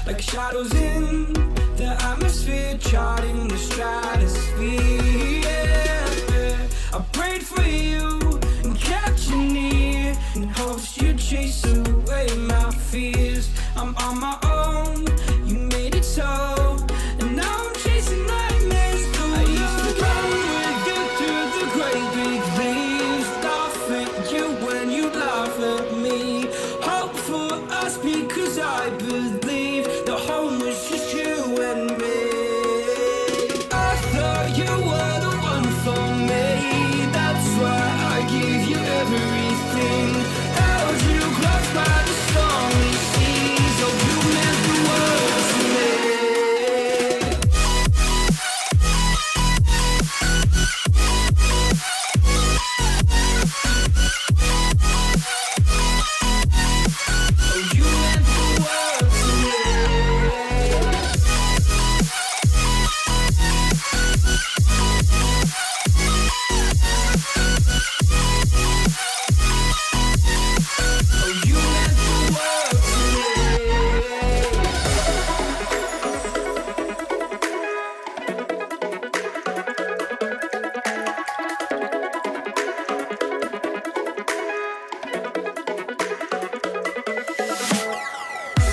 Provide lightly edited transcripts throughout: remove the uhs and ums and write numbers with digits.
like shadows in the atmosphere, charting the stratosphere. Yeah. I prayed for you and kept you near in hopes you'd chase away my fears. I'm on my own, you made it so, and now I'm chasing nightmares. I used to run with you through the great big leaves, laugh at you when you laugh at me. Hope for us because I believe the home was just you and me. I thought you were the one for me, that's why I gave you everything. Held you close by the stormy seas. Oh, you meant the world to me. Oh, you meant the world to me. Oh, you meant the world to me.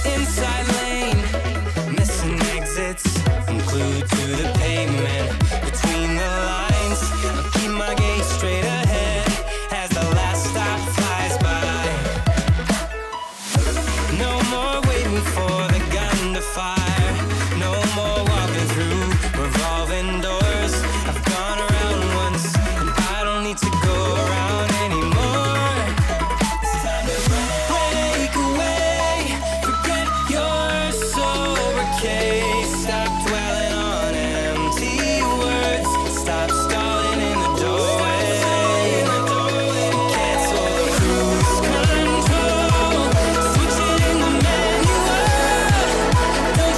Inside lane, missing exits, I'm glued to the pavement. Between the lines, I'll keep my gaze straight ahead as the last stop flies by. No more waiting for the gun to fire. No more walking through revolving doors. I've gone around once, and I don't need to go around anymore. It's time to break away. Forget your sober case. Stop dwelling on empty words. Stop stalling in the doorway. Cancel the cruise control. Switch it in the manual. Don't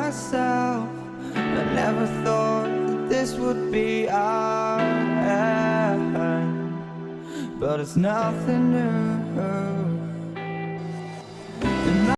myself. I never thought that this would be our end, but it's nothing new.